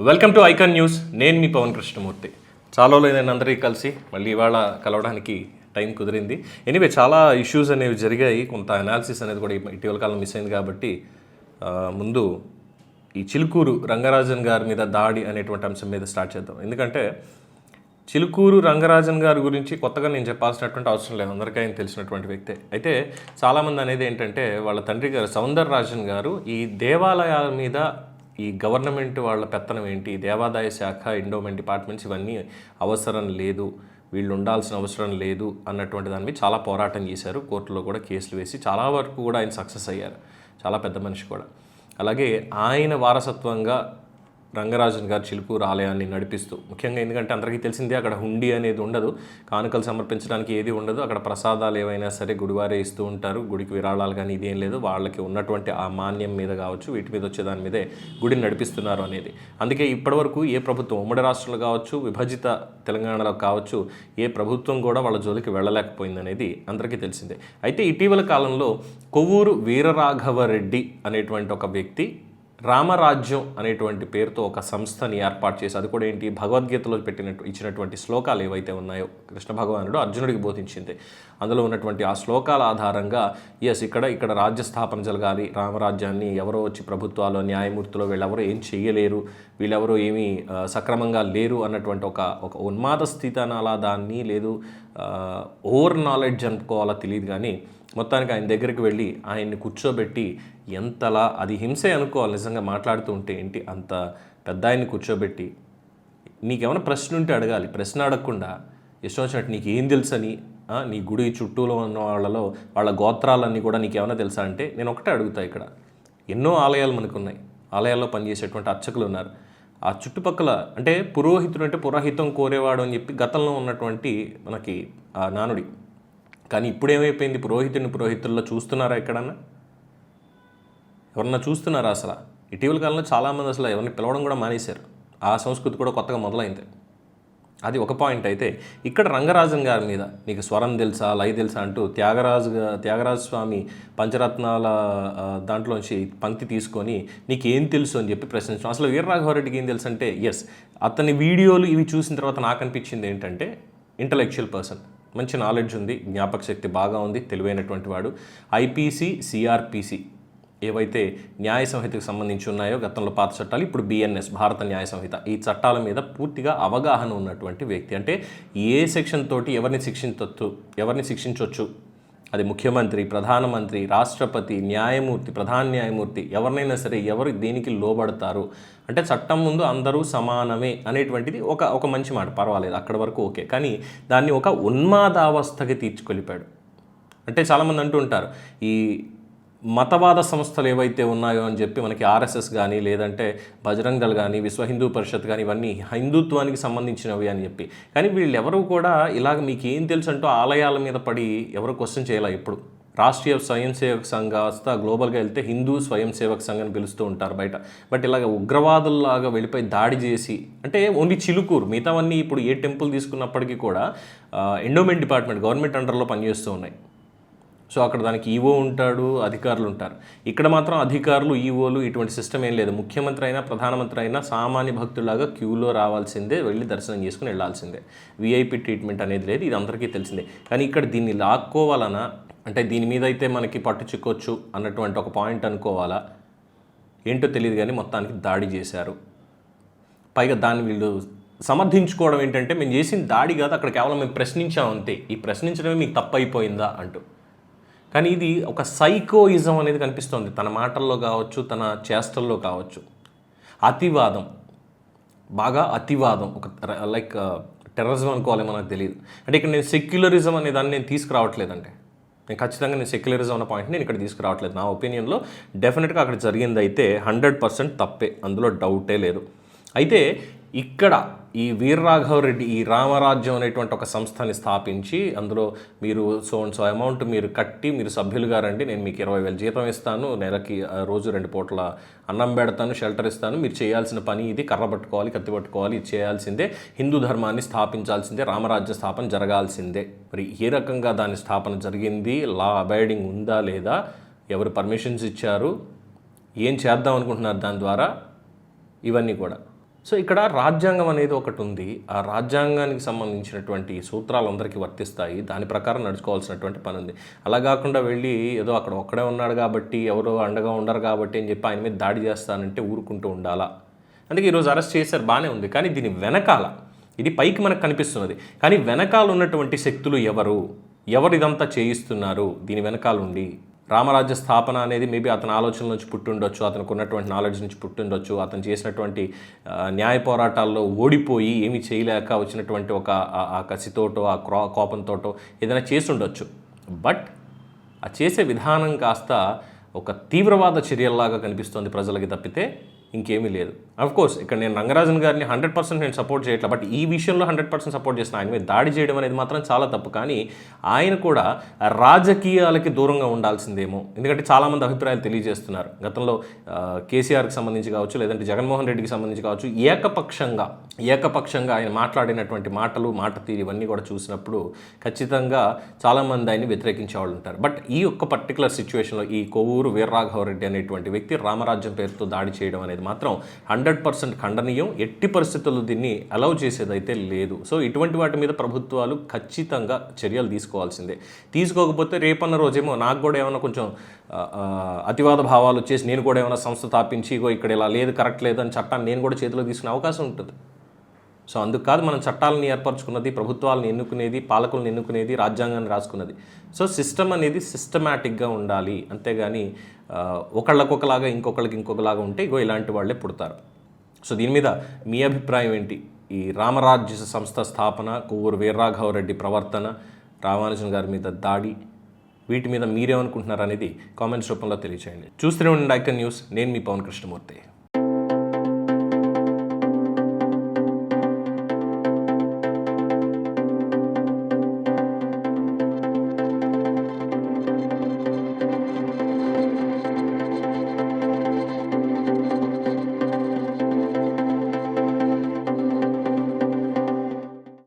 Welcome to icon news. నేను మీ పవన్ కృష్ణమూర్తి. చాలా రోజులైందండి అందరికీ కలిసి, మళ్ళీ ఇవాళ కలవడానికి టైం కుదిరింది. ఎనీవే చాలా ఇష్యూస్ అనేవి జరిగాయి, కొంత అనాలిసిస్ అనేది కూడా ఇటీవల కాలం మిస్ అయింది. కాబట్టి ముందు ఈ చిలుకూరు రంగరాజన్ గారి మీద దాడి అనేటువంటి అంశం మీద స్టార్ట్ చేద్దాం. ఎందుకంటే చిలుకూరు రంగరాజన్ గారి గురించి కొత్తగా నేను చెప్పాల్సినటువంటి అవసరం లేదు, అందరికీ ఆయన తెలిసినటువంటి వ్యక్తే. అయితే చాలామంది అనేది ఏంటంటే వాళ్ళ తండ్రి గారు సౌందరరాజన్ గారు ఈ దేవాలయాల మీద ఈ గవర్నమెంట్ వాళ్ళ పెత్తనం ఏంటి, దేవాదాయ శాఖ, ఎండోమెంట్ డిపార్ట్మెంట్స్ ఇవన్నీ అవసరం లేదు, వీళ్ళు ఉండాల్సిన అవసరం లేదు అన్నటువంటి దాని మీద చాలా పోరాటం చేశారు. కోర్టులో కూడా కేసులు వేసి చాలా వరకు కూడా ఆయన సక్సెస్ అయ్యారు. చాలా పెద్ద మనిషి కూడా. అలాగే ఆయన వారసత్వంగా రంగరాజన్ గారు చిలుకూరు ఆలయాన్ని నడిపిస్తూ, ముఖ్యంగా ఎందుకంటే అందరికీ తెలిసిందే అక్కడ హుండీ అనేది ఉండదు, కానుకలు సమర్పించడానికి ఏది ఉండదు. అక్కడ ప్రసాదాలు ఏవైనా సరే గుడివారే ఇస్తూ ఉంటారు, గుడికి విరాళాలు కానీ ఇదేం లేదు. వాళ్ళకి ఉన్నటువంటి ఆ మాన్యం మీద కావచ్చు, వీటి మీద వచ్చే దాని మీదే గుడిని నడిపిస్తున్నారు అనేది. అందుకే ఇప్పటివరకు ఏ ప్రభుత్వం, ఉమ్మడి రాష్ట్రాలు కావచ్చు, విభజిత తెలంగాణలో కావచ్చు, ఏ ప్రభుత్వం కూడా వాళ్ళ జోలికి వెళ్ళలేకపోయింది అనేది అందరికీ తెలిసిందే. అయితే ఇటీవల కాలంలో కొవ్వూరు వీరరాఘవరెడ్డి అనేటువంటి ఒక వ్యక్తి రామరాజ్యం అనేటువంటి పేరుతో ఒక సంస్థని ఏర్పాటు చేసి, అది కూడా ఏంటి, భగవద్గీతలో ఇచ్చినటువంటి శ్లోకాలు ఏవైతే ఉన్నాయో కృష్ణ భగవానుడు అర్జునుడికి బోధించింది, అందులో ఉన్నటువంటి ఆ శ్లోకాల ఆధారంగా ఇక్కడ రాజ్య స్థాపన జరగాలి, రామరాజ్యాన్ని ఎవరో వచ్చి ప్రభుత్వాలు, న్యాయమూర్తులు వీళ్ళెవరో ఏం చేయలేరు, వీళ్ళెవరో ఏమీ సక్రమంగా లేరు అన్నటువంటి ఒక ఉన్మాద స్థితి అనాలా దాన్ని, లేదు ఓవర్ నాలెడ్జ్ అనుకోవాలా తెలియదు, కానీ మొత్తానికి ఆయన దగ్గరికి వెళ్ళి ఆయన్ని కూర్చోబెట్టి ఎంతలా, అది హింసే అనుకోవాలి నిజంగా మాట్లాడుతూ ఉంటే, ఏంటి అంత పెద్ద ఆయన్ని కూర్చోబెట్టి నీకేమైనా ప్రశ్న ఉంటే అడగాలి, ప్రశ్న అడగకుండా ఇష్టం వచ్చినట్టు నీకు ఏం తెలుసని, నీ గుడి చుట్టూలో ఉన్న వాళ్ళ గోత్రాలన్నీ కూడా నీకేమైనా తెలుసా అంటే, నేను ఒకటే అడుగుతా, ఇక్కడ ఎన్నో ఆలయాలు మనకు ఉన్నాయి, ఆలయాల్లో పనిచేసేటువంటి అర్చకులు ఉన్నారు. ఆ చుట్టుపక్కల అంటే పురోహితుడు అంటే పురోహితం కోరేవాడు అని చెప్పి గతంలో ఉన్నటువంటి మనకి ఆ నానుడి. కానీ ఇప్పుడు ఏమైపోయింది, పురోహితుల్లో చూస్తున్నారా ఎక్కడన్నా, ఎవరన్నా చూస్తున్నారా అసలు? ఇటీవల కాలంలో చాలామంది అసలు ఎవరిని పిలవడం కూడా మానేశారు. ఆ సంస్కృతి కూడా కొత్తగా మొదలైంది. అది ఒక పాయింట్. అయితే ఇక్కడ రంగరాజన్ గారి మీద నీకు స్వరం తెలుసా, లయ తెలుసా అంటూ త్యాగరాజ స్వామి పంచరత్నాల దాంట్లోంచి పంక్తి తీసుకొని నీకేం తెలుసు అని చెప్పి ప్రశ్నించడం. అసలు వీరరాఘవరెడ్డికి ఏం తెలుసు అంటే, అతని వీడియోలు ఇవి చూసిన తర్వాత నాకు అనిపించింది ఏంటంటే, ఇంటలెక్చువల్ పర్సన్, మంచి నాలెడ్జ్ ఉంది, జ్ఞాపక శక్తి బాగా ఉంది, తెలివైనటువంటి వాడు. ఐపీసీ, సిఆర్పిసి ఏవైతే న్యాయ సంహితకు సంబంధించి ఉన్నాయో గతంలో పాత చట్టాలు, ఇప్పుడు బిఎన్ఎస్ భారత న్యాయ సంహిత, ఈ చట్టాల మీద పూర్తిగా అవగాహన ఉన్నటువంటి వ్యక్తి. అంటే ఏ సెక్షన్ తోటి ఎవరిని శిక్షించవచ్చు, అది ముఖ్యమంత్రి, ప్రధానమంత్రి, రాష్ట్రపతి, న్యాయమూర్తి, ప్రధాన న్యాయమూర్తి, ఎవరినైనా సరే ఎవరు దేనికి లోబడతారు అంటే చట్టం ముందు అందరూ సమానమే అనేటువంటిది ఒక మంచి మాట, పర్వాలేదు, అక్కడ వరకు ఓకే. కానీ దాన్ని ఒక ఉన్మాదావస్థకి తీర్చుకొలిపాడు. అంటే చాలామంది అంటూ ఉంటారు, ఈ మతవాద సంస్థలు ఏవైతే ఉన్నాయో అని చెప్పి మనకి ఆర్ఎస్ఎస్ కానీ, లేదంటే బజరంగ్ దళ్ కానీ, విశ్వ హిందూ పరిషత్ కానీ, ఇవన్నీ హిందుత్వానికి సంబంధించినవి అని చెప్పి. కానీ వీళ్ళెవరూ కూడా ఇలాగ మీకు ఏం తెలుసు అంటూ ఆలయాల మీద పడి ఎవరు క్వశ్చన్ చేయాలి. ఇప్పుడు రాష్ట్రీయ స్వయం సేవక్ సంఘ గ్లోబల్గా వెళ్తే హిందూ స్వయం సేవక్ సంఘ్ అని పిలుస్తూ ఉంటారు బయట. బట్ ఇలాగ ఉగ్రవాదుల్లాగా వెళ్ళిపోయి దాడి చేసి, అంటే ఓన్లీ చిలుకూరు, మిగతావన్నీ ఇప్పుడు ఏ టెంపుల్ తీసుకున్నప్పటికీ కూడా ఎండోమెంట్ డిపార్ట్మెంట్, గవర్నమెంట్ అండర్లో పనిచేస్తూ ఉన్నాయి. సో అక్కడ దానికి ఈవో ఉంటాడు, అధికారులు ఉంటారు. ఇక్కడ మాత్రం అధికారులు, ఈవోలు ఇటువంటి సిస్టమ్ ఏం లేదు. ముఖ్యమంత్రి అయినా, ప్రధానమంత్రి అయినా సామాన్య భక్తులాగా క్యూలో రావాల్సిందే, వెళ్ళి దర్శనం చేసుకుని వెళ్ళాల్సిందే. విఐపి ట్రీట్మెంట్ అనేది లేదు, ఇది అందరికీ తెలిసిందే. కానీ ఇక్కడ దీన్ని లాక్కోవాలన్నా, అంటే దీని మీద అయితే మనకి పట్టు చిక్కొచ్చు అన్నటువంటి ఒక పాయింట్ అనుకోవాలా ఏంటో తెలియదు, కానీ మొత్తానికి దాడి చేశారు. పైగా దాన్ని వీళ్ళు సమర్థించుకోవడం ఏంటంటే, మేము చేసిన దాడి కాదు, అక్కడ కేవలం మేము ప్రశ్నించాం అంతే, ఈ ప్రశ్నించడమే మీకు తప్పైపోయిందా అంటూ. కానీ ఇది ఒక సైకోయిజం అనేది కనిపిస్తుంది తన మాటల్లో కావచ్చు, తన చేష్టల్లో కావచ్చు. అతివాదం, బాగా అతివాదం, ఒక లైక్ టెర్రరిజం అనుకోవాలి, మనకు తెలియదు. అంటే ఇక్కడ నేను సెక్యులరిజం అనే దాన్ని నేను తీసుకురావట్లేదంటే, నేను ఖచ్చితంగా సెక్యులరిజం అన్న పాయింట్ నేను ఇక్కడ తీసుకురావట్లేదు. నా ఒపీనియన్లో డెఫినెట్గా అక్కడ జరిగింది అయితే 100% తప్పే, అందులో డౌటే లేదు. అయితే ఇక్కడ ఈ వీరరాఘవరెడ్డి ఈ రామరాజ్యం అనేటువంటి ఒక సంస్థని స్థాపించి, అందులో మీరు సో అమౌంట్ మీరు కట్టి మీరు సభ్యులుగా రండి, నేను మీకు 20,000 జీతం ఇస్తాను, నెలకి రోజు 2 పూట్ల అన్నం పెడతాను, షెల్టర్ ఇస్తాను, మీరు చేయాల్సిన పని ఇది, కర్ర పట్టుకోవాలి, కత్తి పట్టుకోవాలి, ఇది చేయాల్సిందే, హిందూ ధర్మాన్ని స్థాపించాల్సిందే, రామరాజ్య స్థాపన జరగాల్సిందే. మరి ఏ రకంగా దాని స్థాపన జరిగింది, లా అబైడింగ్ ఉందా లేదా, ఎవరు పర్మిషన్స్ ఇచ్చారు, ఏం చేద్దాం అనుకుంటున్నారు దాని ద్వారా, ఇవన్నీ కూడా సో ఇక్కడ రాజ్యాంగం అనేది ఒకటి ఉంది. ఆ రాజ్యాంగానికి సంబంధించినటువంటి సూత్రాలు అందరికీ వర్తిస్తాయి. దాని ప్రకారం నడుచుకోవాల్సినటువంటి పని ఉంది. అలా కాకుండా వెళ్ళి ఏదో అక్కడ ఒక్కడే ఉన్నాడు కాబట్టి, ఎవరో అండగా ఉండరు కాబట్టి అని చెప్పి ఆయన మీద దాడి చేస్తానంటే ఊరుకుంటూ ఉండాలా? అందుకే ఈరోజు అరెస్ట్ చేశారు, బాగానే ఉంది. కానీ దీని వెనకాల, ఇది పైకి మనకు కనిపిస్తున్నది, కానీ వెనకాల ఉన్నటువంటి శక్తులు ఎవరు ఇదంతా చేయిస్తున్నారు? దీని వెనకాల ఉండి రామరాజ్య స్థాపన అనేది మేబీ అతని ఆలోచనల నుంచి పుట్టుండొచ్చు, అతనికి ఉన్నటువంటి నాలెడ్జ్ నుంచి పుట్టుండొచ్చు, అతను చేసినటువంటి న్యాయ పోరాటాల్లో ఓడిపోయి ఏమీ చేయలేక వచ్చినటువంటి ఒక ఆ కసితోటో ఆ కోపంతోటో ఏదైనా చేసి ఉండొచ్చు. బట్ ఆ చేసే విధానం కాస్త ఒక తీవ్రవాద చర్యల్లాగా కనిపిస్తోంది ప్రజలకి తప్పితే ఇంకేమీ లేదు. కోర్స్ ఇక్కడ నేను రంగరాజన్ గారిని 100% నేను సపోర్ట్ చేయట్లేదు, బట్ ఈ విషయంలో 100% సపోర్ట్ చేసిన ఆయన మీద దాడి చేయడం అనేది మాత్రం చాలా తప్పు. కానీ ఆయన కూడా రాజకీయాలకి దూరంగా ఉండాల్సిందేమో, ఎందుకంటే చాలామంది అభిప్రాయాలు తెలియజేస్తున్నారు. గతంలో కేసీఆర్కి సంబంధించి కావచ్చు, లేదంటే జగన్మోహన్ రెడ్డికి సంబంధించి కావచ్చు, ఏకపక్షంగా ఆయన మాట్లాడినటువంటి మాట తీరు ఇవన్నీ కూడా చూసినప్పుడు ఖచ్చితంగా చాలామంది ఆయన్ని వ్యతిరేకించే వాళ్ళు ఉంటారు. బట్ ఈ ఒక్క పర్టికులర్ సిచ్యువేషన్లో ఈ కొవ్వూరు వీర్రాఘవరెడ్డి అనేటువంటి వ్యక్తి రామరాజ్యం పేరుతో దాడి చేయడం అనేది మాత్రం 100% ఖండనీయం. ఎట్టి పరిస్థితుల్లో దీన్ని అలౌ చేసేదైతే లేదు. సో ఇటువంటి వాటి మీద ప్రభుత్వాలు ఖచ్చితంగా చర్యలు తీసుకోవాల్సిందే. తీసుకోకపోతే రేపన్న రోజేమో నాకు కూడా ఏమైనా కొంచెం అతివాద భావాలు వచ్చేసి నేను కూడా ఏమైనా సంస్థ స్థాపించి ఇగో ఇక్కడ ఇలా లేదు, కరెక్ట్ లేదు అని చట్టాన్ని నేను కూడా చేతిలో తీసుకునే అవకాశం ఉంటుంది. సో అందుకు కాదు మనం చట్టాలను ఏర్పరచుకున్నది, ప్రభుత్వాలను ఎన్నుకునేది, పాలకులను ఎన్నుకునేది, రాజ్యాంగాన్ని రాసుకున్నది. సో సిస్టమ్ అనేది సిస్టమేటిక్గా ఉండాలి, అంతేగాని ఒకళ్ళకొకలాగా ఇంకొకలాగా ఉంటే ఇగో ఇలాంటి వాళ్ళే పుడతారు. సో దీని మీద మీ అభిప్రాయం ఏంటి? ఈ రామరాజ్య సంస్థ స్థాపన, కొవ్వూరు వీర్రాఘవరెడ్డి ప్రవర్తన, రామానుజన్ గారి మీద దాడి, వీటి మీద మీరేమనుకుంటున్నారు అనేది కామెంట్స్ రూపంలో తెలియచేయండి. చూస్తూనే ఉండండి ఐకాన్ న్యూస్. నేను మీ పవన్ కృష్ణమూర్తి.